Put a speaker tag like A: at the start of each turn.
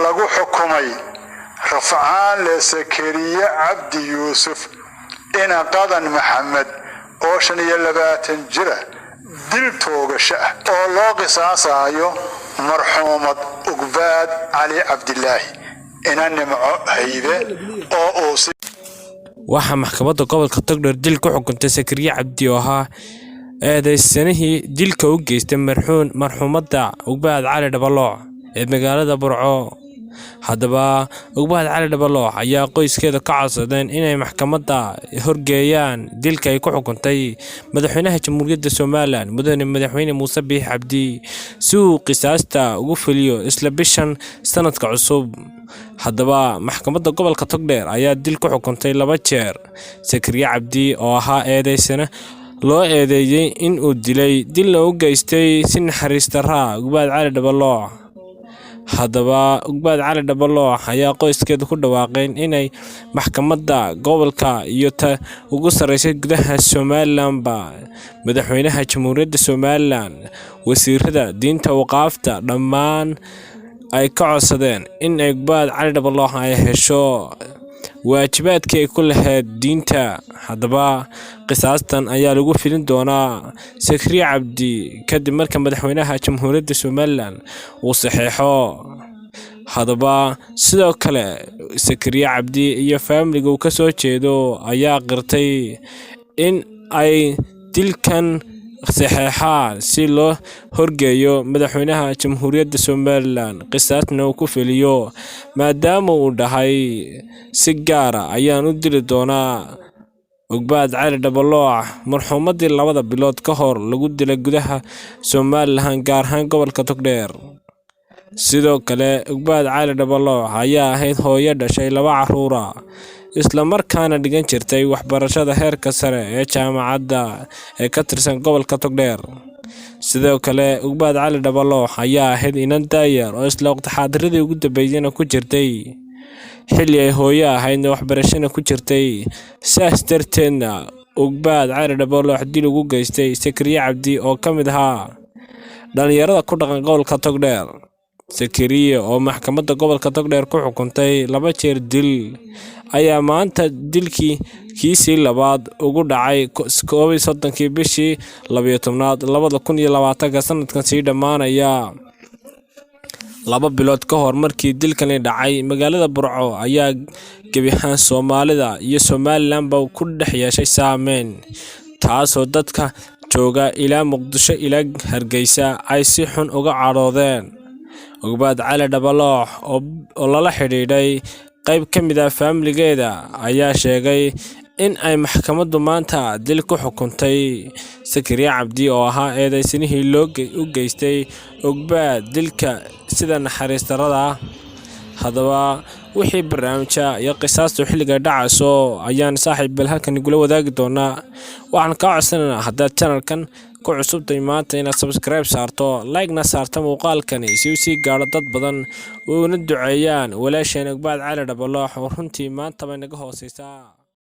A: lagu xukumay rafcaan Sakariya Cabdi Yuusuf ina qadan Maxamed oo 25 jir dil toogasho oo loo qisaasayo marxuumad Ugbaad Cali Cabdilaahi ina nimco haybe oo
B: waxa maxkamadda gobolka Togdheer dil ku xukuntay Sakariya Cabdi oo ahaa eedaysanihii dilka u geystay marxuumadda Ugbaad Cali Dhabalooc ee magaalada Burco. haddaba Ugbaad Cali Dhabalooc ayaa qoyskeeda ka codsadeen inay maxkamadda horgeeyaan dilka ay ku xukuntay madaxweynaha Jamhuuriyadda Soomaaliland mudane madaxweyne Muuse Biixi Cabdi si uu qisaasta ugu fuliyo isla bishan sanadka cusub. haddaba maxkamadda gobolka Togdheer ayaa dil ku xukuntay 2 jeer Sakariya Cabdi oo ahaa eedaysana loo eedeeyay in uu dilay dilna u geystay si naxariis darro Ugbaad Cali Dhabalooc. haddaba Ugbaad Cali Dhabalooc ayaa qoyskeeda ku dhawaaqeen inay maxkamadda gobolka iyo ta ugu sareysay gudaha Soomaaliland madaxweynaha Jamhuuriyadda Soomaaliland wasiirada diinta waqaafta dhammaan ay ka codsadeen in Ugbaad Cali Dhabalooc ay hesho waajibaadkii ay ku lahayd diinta. haddaba qisaastan ayaa lagu filin doonaa Sakariya Cabdi kadib marka madaxweynaha Jamhuuriyadda Soomaaliland uu saxeexo. haddaba sidoo kale Sakariya Cabdi iyo family-ga uu ka soo jeedo ayaa qirtay in ay dilkan saxeexaan si loo horgeeyo madaxweynaha Jamhuuriyadda Soomaaliland qisaasna uu ku filiyo maadaama uu dhahay si gaar ah ayaan u dili doonaa Ugbaad Cali Dhabalooc marxuumadii 2 bilood ka hor lagu dilay gudaha Soomaaliland gaar ahaan gobolka Togdheer. sidoo kale Ugbaad Cali Dhabalooc ayaa ahayd hooyo dhashay 2 carruur isla markaana dhigan jirtay waxbarashada heerka sare ee jaamacadda ee ka tirsan gobolka Togdheer. sidoo kale Ugbaad Cali Dhabalooc ayaa ahayd inan daayar oo isla waqti xaadiradii ugu dambeeyayna ku jirtay xilli ay hooyo ahayd waxbarashada ku jirtay. saas darteedna Ugbaad Cali Dhabalooc dil ugu geystay Sakariya Cabdi oo ka mid ahaa dhalinyarada ku dhaqan gobolka Togdheer. Sakariya oo maxkamadda gobolka Togdheer ku xukuntay 2 jeer dil ayaa maanta dilkiisii labaad ugu dhacay 31 bishii 12aad 2020 sanadkan sii dhamaanaya. 2 bilood ka hor markii dilkani dhacay magaalada Burco ayaa gebi ahaan Soomaalida iyo Somaliland ku dhex yeeshay saameyn taasoo dadka jooga ilaa Muqdisho ilaa Hargeysa ay si xun uga caroodeen. Ugbaad Cali Dhabalooc oo lala xidhiidhay qayb ka mid ah family-geeda ayaa sheegay in ay maxkamaddu maanta dil ku xukuntay Sakariya Cabdi oo ahaa eedaysanihii u geystay Ugbaad dilka sida naxariis darrada. haddaba wixii barnaamijka iyo qisaasta xilliga dhacayso ayaan saaxiib halkan igula wadaagi doonaa. waxaan ka codsanaynaa haddaad channelkan ku cusubtay maanta inaad subscribe saarto like-na saarto muuqaalkani si uu sii gaadho dad badan una duceeyaan walaasheen Ugbaad Cali Dhabalooc oo runtii maanta bay naga hooseysaa.